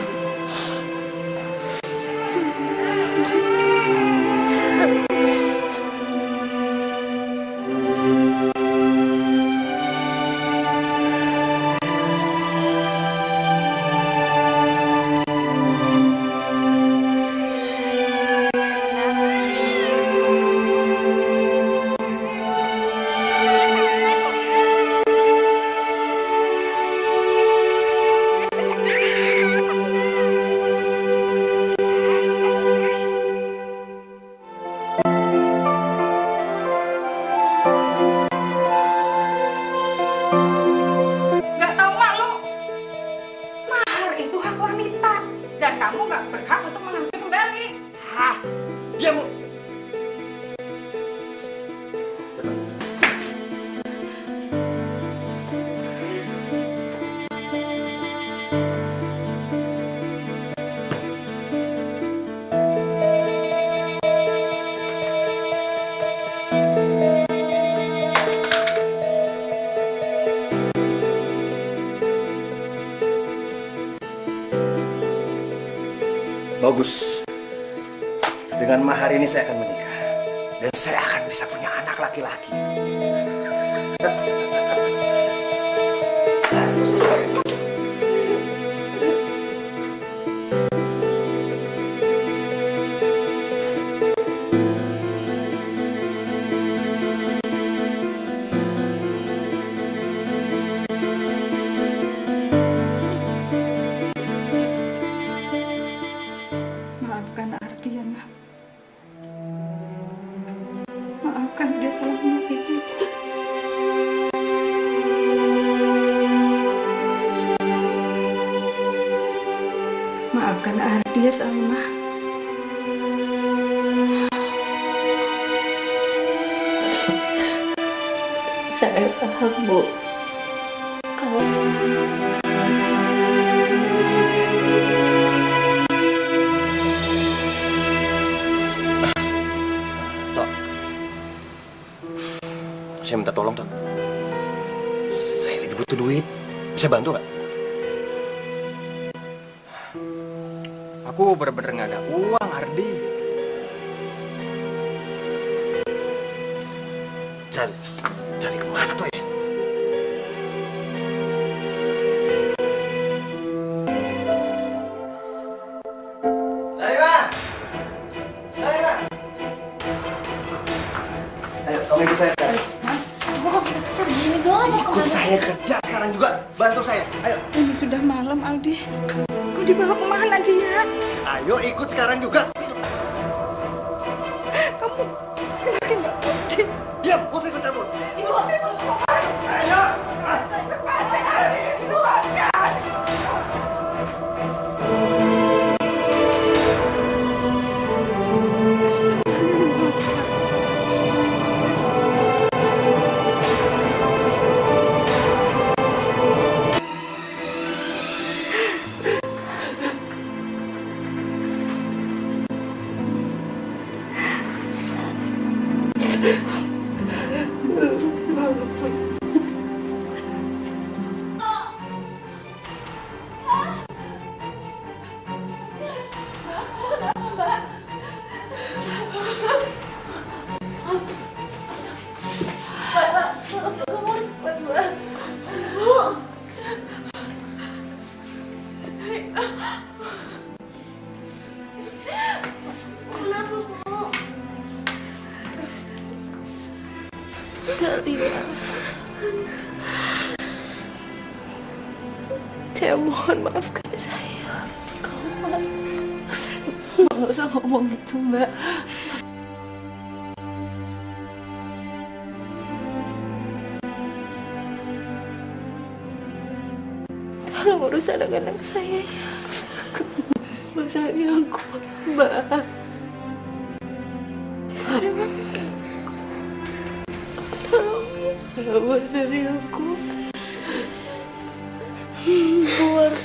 Nggak tahu malu. Mahar itu hak wanita dan kamu nggak berhak untuk mengambil kembali. Hah? Diam, Bu. Bagus. Dengan mahar ini saya akan menikah. Dan saya akan bisa punya anak laki-laki. Maafkan Ardian, Nak. Maafkan dia telah menyakitiku. Maafkan Ardia, Salimah. Saya paham, Bu. Kalau Tok, saya minta tolong, Tok. Saya lagi butuh duit. Bisa bantu nggak? Aku bener-bener nggak ada uang, Ardi. Cari kemana tuh ya? Ayo, kamu ikut saya sekarang. Kamu kok bisa kesana gini doang? Ikut saya kerja sekarang juga. Bantu saya. Ayo. Ini sudah malam, Aldi. Mau dibawa kemana dia? Ayo ikut sekarang juga. Kamu laki nggak Aldi? Diam, putri ikut campur. Ibu, ayo. Cepat, Aldi. Keluarkan. Salimah, saya mohon maafkan saya. Mbak, nggak usah ngomong gitu, Mbak. Tolong urus anak-anak saya. Mas Ardi aku, Mbak. Tolong, Mas Ardi aku. Keluar.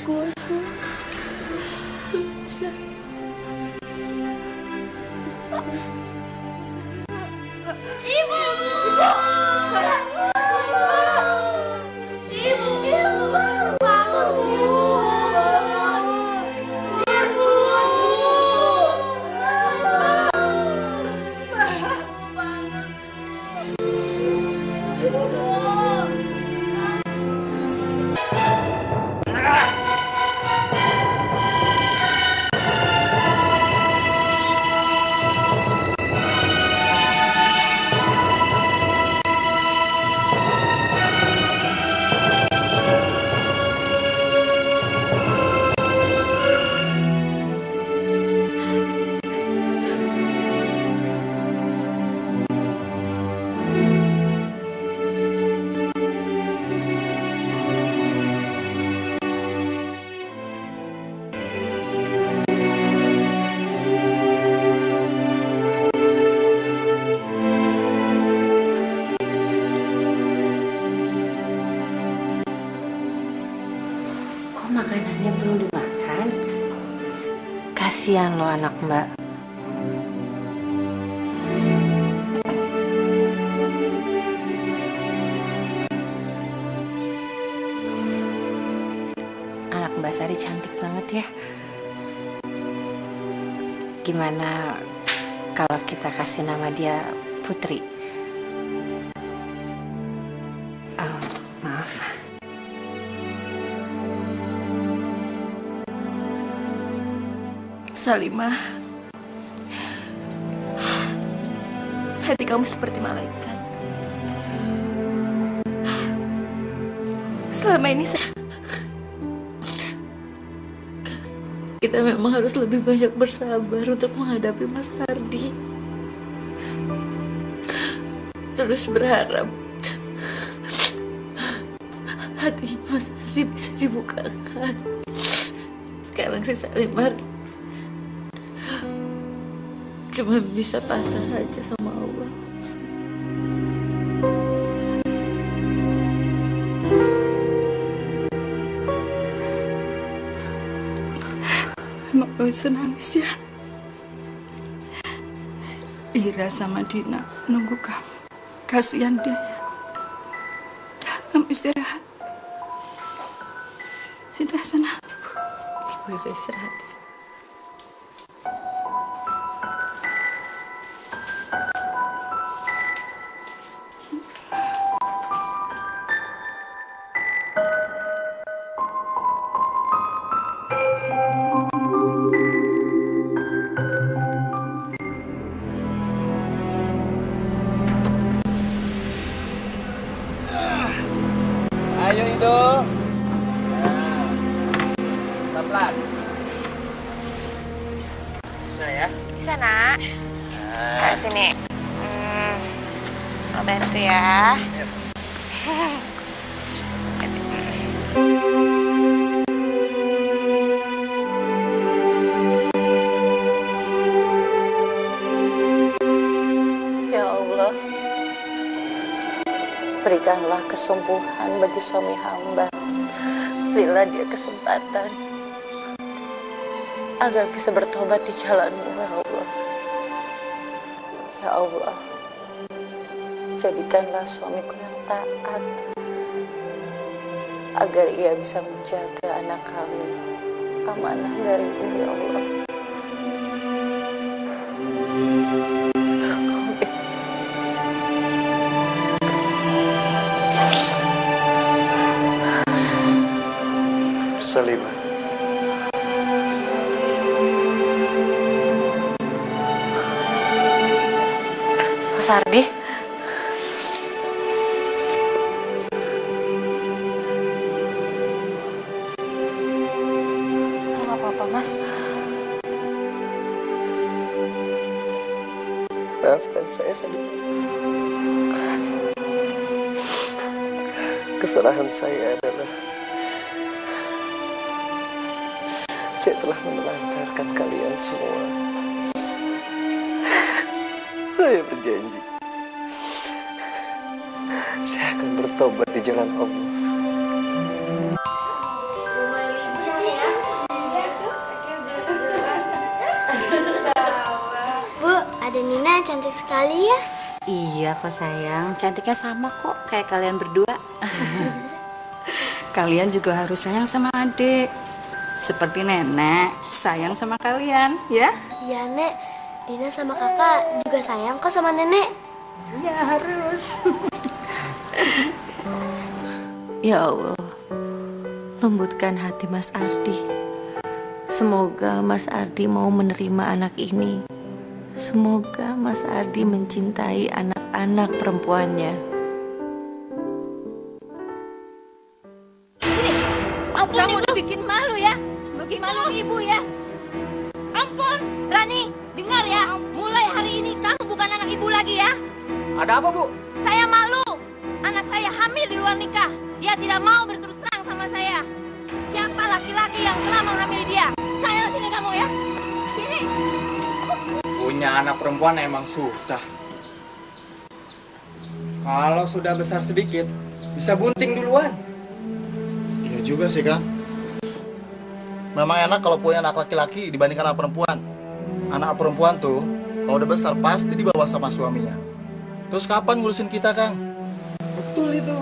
Makanannya belum dimakan. Kasihan lo anak Mbak. Anak Mbak Sari cantik banget ya. Gimana kalau kita kasih nama dia Putri? Oh, maaf. Salimah, hati kamu seperti malaikat. Selama ini kita memang harus lebih banyak bersabar untuk menghadapi Mas Ardi. Terus berharap hati Mas Ardi bisa dibukakan. Sekarang si Salimah cuma bisa pasrah aja sama Allah. Mak gak usah nangis ya. Ira sama Dina nunggu kamu. Kasihan dia ya. Udah, kamu istirahat. Sudah sana. Ibu juga istirahat. Ayo Ido. Pelan-pelan. Bisa ya? Bisa, Nak. Sini. Mau bantu ya. Ya Allah, berikanlah kesembuhan bagi suami hamba. Berilah dia kesempatan agar bisa bertobat di jalan-Mu, ya Allah. Ya Allah, jadikanlah suamiku yang taat agar ia bisa menjaga anak kami amanah dari-Mu, ya Allah. Salimah, Mas Ardi, nggak apa-apa, Mas. maafkan saya Salimah. Kesalahan saya adalah saya telah menelantarkan kalian semua. Saya berjanji, saya akan bertobat di jalan Allah. Bu, ada Nina yang cantik sekali ya. Iya kok sayang, cantiknya sama kok kayak kalian berdua. Kalian juga harus sayang sama adik. Seperti nenek sayang sama kalian, ya? Iya, Nek. Nina sama kakak juga sayang kok sama nenek. Ya harus. Ya Allah, lembutkan hati Mas Ardi. Semoga Mas Ardi mau menerima anak ini. Semoga Mas Ardi mencintai anak-anak perempuannya. Sini, kamu udah bikin malu ya, bikin malu ibu ya. Ampun, Rani, dengar ya, mulai hari ini kamu bukan anak ibu lagi ya. Ada apa, Bu? Saya malu, anak saya hamil di luar nikah. Dia tidak mau berterus terang sama saya. Siapa laki-laki yang telah menghamili dia? Saya sini kamu ya, sini. Punya anak perempuan emang susah. Kalau sudah besar sedikit, bisa bunting duluan. Iya juga sih, Kang. Memang enak kalau punya anak laki-laki dibandingkan anak perempuan. Anak perempuan tuh, kalau udah besar pasti dibawa sama suaminya. Terus kapan ngurusin kita, Kang? Betul itu.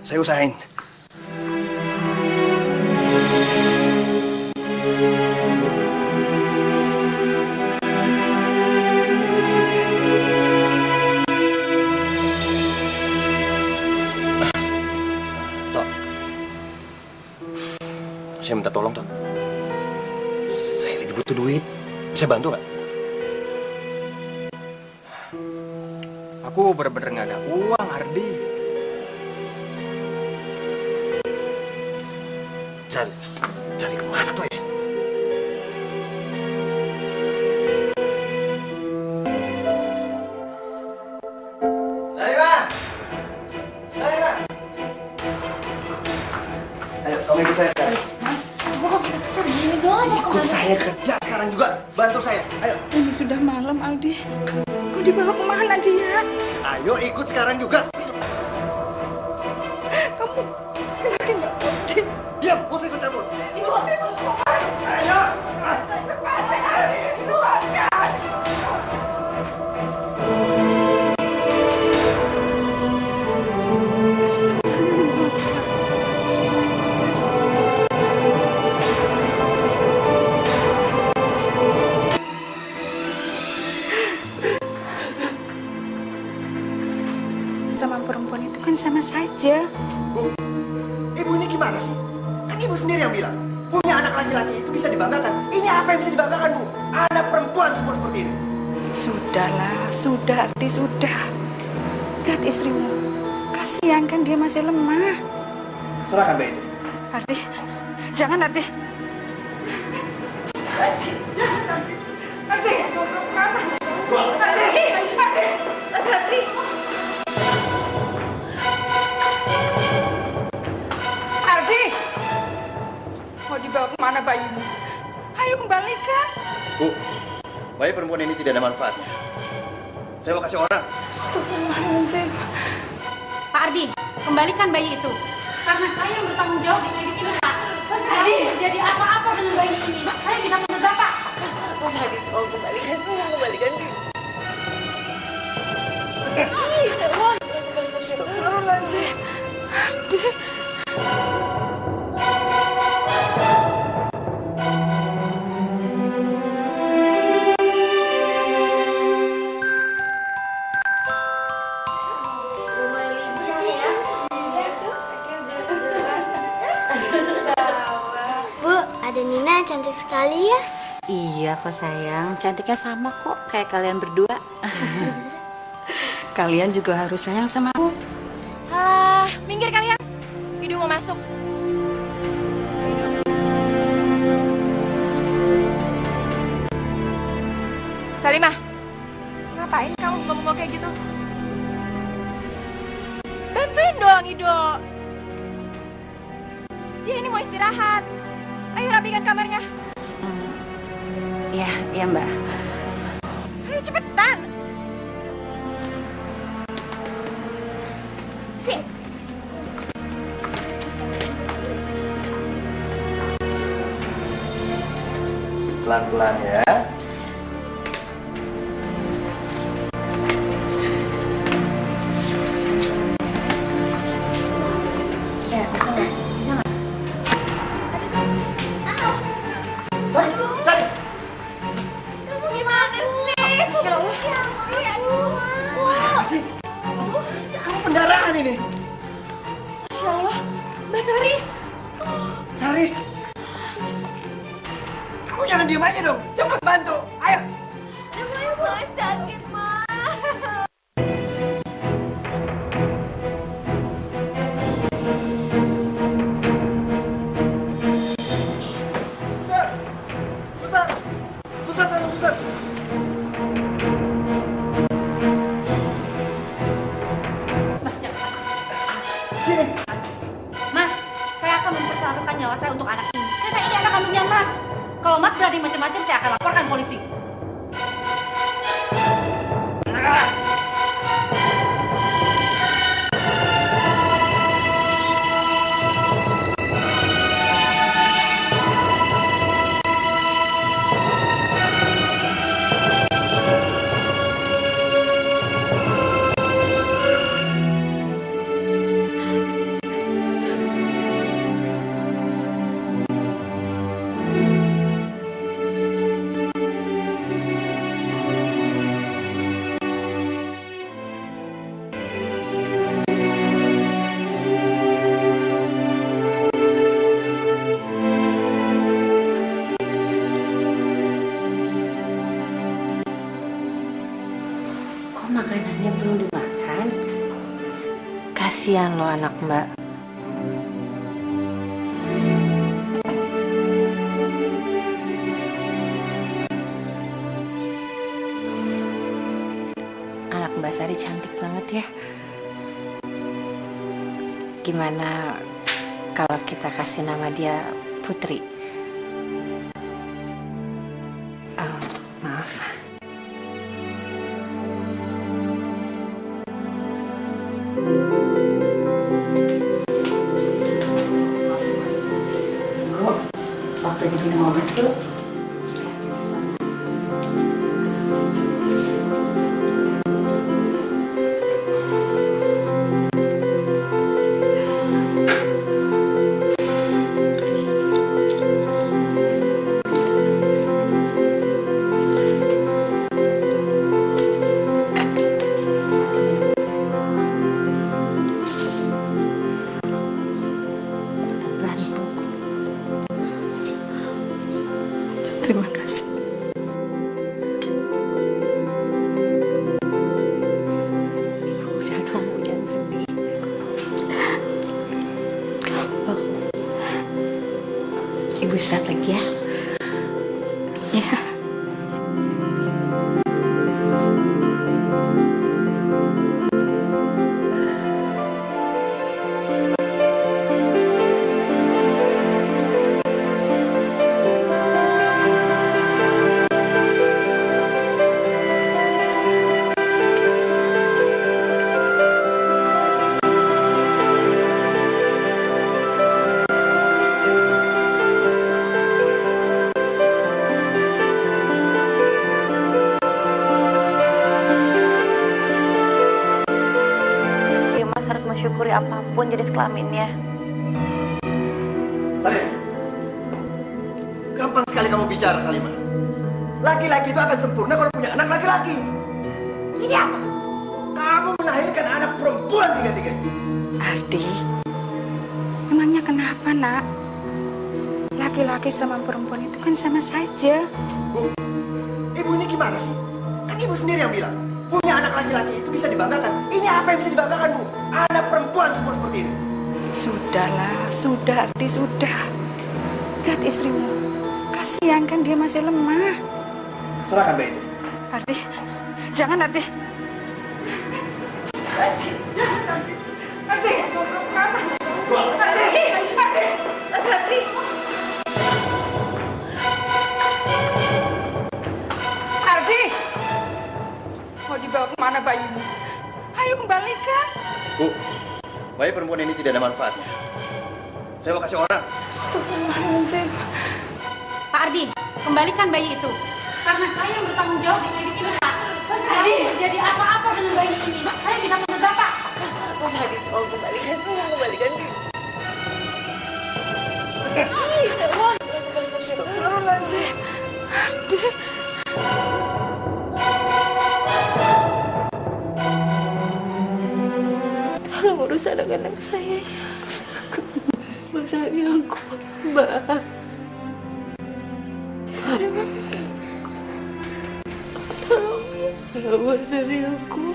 Saya usahain. Tok, saya minta tolong, Tok. Saya lagi butuh duit. Bisa bantu nggak? Aku bener-bener nggak ada uang, Ardi. Cari kemana tuh ya? Laila! Laila! Ayo, kamu ikut saya sekarang. Kamu kok besar-besar gini doang? Ikut saya kerja sekarang juga. Bantu saya. Ayo. Ini sudah malam, Aldi. Mau dibawa kemana dia? Ayo ikut sekarang juga. Kamu laki nggak Aldi? Diam, gak usah ikut campur. Ibu, ayo. Cepat, Aldi. Keluarkan. Sama perempuan itu kan sama saja. Bu, ibu ini gimana sih? Kan ibu sendiri yang bilang, punya anak laki-laki itu bisa dibanggakan. Ini apa yang bisa dibanggakan, Bu? Anak perempuan semua seperti ini. Sudahlah, sudah, Ardi, sudah. Lihat istrimu. Kasihan kan dia masih lemah. Serahkan bayi itu. Ardi, jangan Ardi. Jangan Ardi. Ardi, mau kemana? Ardi, Ardi, Ardi. Ardi, mau dibawa kemana bayimu? Ayo kembalikan. Bu, bayi perempuan ini tidak ada manfaatnya. Saya mau kasih orang. Astagfirullahaladzim. Pak Ardi, kembalikan bayi itu. Karena saya yang bertanggung jawab di klinik ini, Pak. Mas Ardi, terjadi apa-apa dengan bayi ini, saya bisa tuntut Bapak. Mas Ardi, tolong kembalikan dia. Astagfirullahaladzim. Ardi. Bu, ada Nina yang cantik sekali ya. Iya kok sayang, cantiknya sama kok kayak kalian berdua. Kalian juga harus sayang sama aku. Minggir kalian. Video mau masuk. Salimah, ngapain kamu bengong kayak gitu? Bantuin dong, Ido. Dia ini mau istirahat. Ayo rapikan kamarnya. Iya Mbak. Ayo cepetan. Sini. Pelan-pelan ya. Kamu gimana sih? Masya Allah. Kamu pendarahan ini. Masya Allah. Mbak Sari. Sari. Kamu jangan diem aja dong. Cepat bantu. Ayo. Emang sakit, Ma. Suster. Sini. Mas, saya akan mempertaruhkan nyawa saya untuk anak ini. Karena ini anak kandungnya Mas. Kalau Mas berani macam-macam, saya akan laporkan polisi. Makanannya belum dimakan. Kasihan loh anak Mbak. Anak Mbak Sari cantik banget ya. Gimana kalau kita kasih nama dia Putri? Oh, maaf. Waktunya minum obat tuh. Terima kasih. Udah dong, jangan sedih. Oh. Ibu istirahat lagi ya. Iya. Mensyukuri apapun jenis kelaminnya. Salim, gampang sekali kamu bicara, Salimah. Laki-laki itu akan sempurna kalau punya anak laki-laki. Ini apa? Kamu melahirkan anak perempuan tiga-tiganya. Ardi, emangnya kenapa, Nak? Laki-laki sama perempuan itu kan sama saja. Bu, ibu ini gimana sih? Kan ibu sendiri yang bilang, punya anak laki-laki itu bisa dibanggakan. Ini apa yang bisa dibanggakan, Bu? Anak perempuan semua seperti ini. Sudahlah, sudah Ardi, sudah. Lihat istrimu. Kasihan kan dia masih lemah. Serahkan bayi itu. Ardi, jangan Ardi. Jangan Ardi. Ardi, mau kemana? Ardi, Ardi. mana bayimu? Ayo kembalikan. Bu, bayi perempuan ini tidak ada manfaatnya. Saya mau kasih orang. Astagfirullahaladzim. Pak Ardi, kembalikan bayi itu. Karena saya yang bertanggung jawab di klinik ini, Pak. Mas Ardi, terjadi apa-apa dengan bayi ini, saya bisa menuntut Bapak. Mas Ardi, tolong kembalikan dia. Astagfirullahaladzim. Ardi. Tolong urus anak-anak saya. Mas Ardi, aku, Mbak. Tolong, Mas Ardi, aku.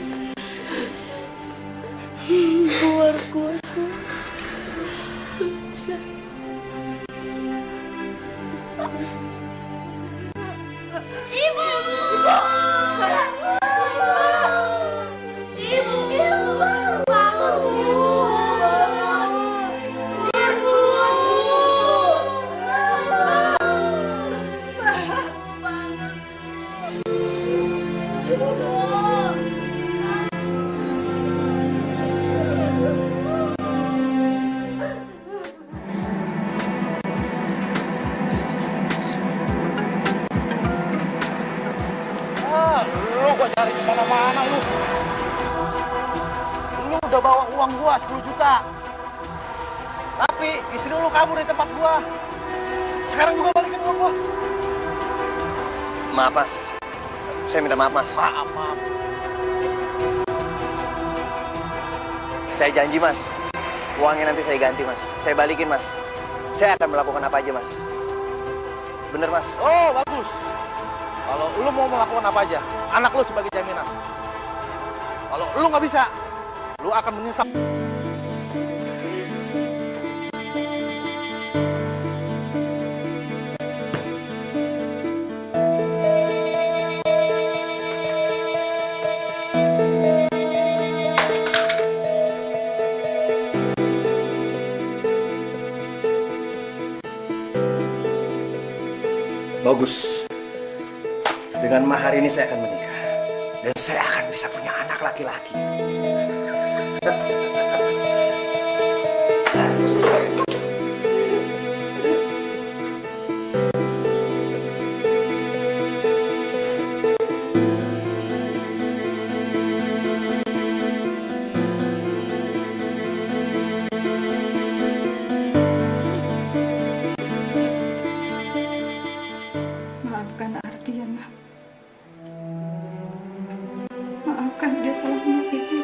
Keluar. Bisa. Ibu! Lu gua cari kemana-mana lu. Lu udah bawa uang gua 10 juta. Tapi istri lu kabur dari tempat gua. Sekarang juga balikin uang gua. Maaf, Mas. Saya minta maaf, Mas. Maaf. Saya janji, Mas. Uangnya nanti saya ganti, Mas. Saya balikin, Mas. Saya akan melakukan apa aja, Mas. Bener, Mas? Oh, bagus. Kalau lu mau melakukan apa aja, anak lu sebagai jaminan. Kalau lu nggak bisa, lu akan menyesal. Bagus. Dengan mahar ini saya akan menikah. Dan saya akan bisa punya anak laki-laki. Maafkan Ardi ya, Ma. Maafkan dia telah menyakiti.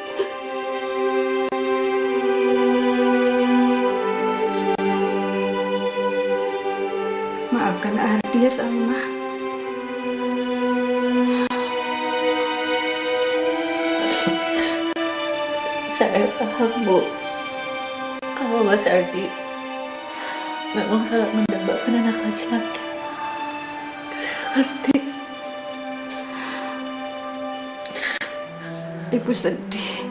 Maafkan Ardi ya, Salimah. Saya paham, Bu. Kalau Mas Ardi memang sangat mendambakan anak laki-laki. Saya ngerti. Ibu sedih.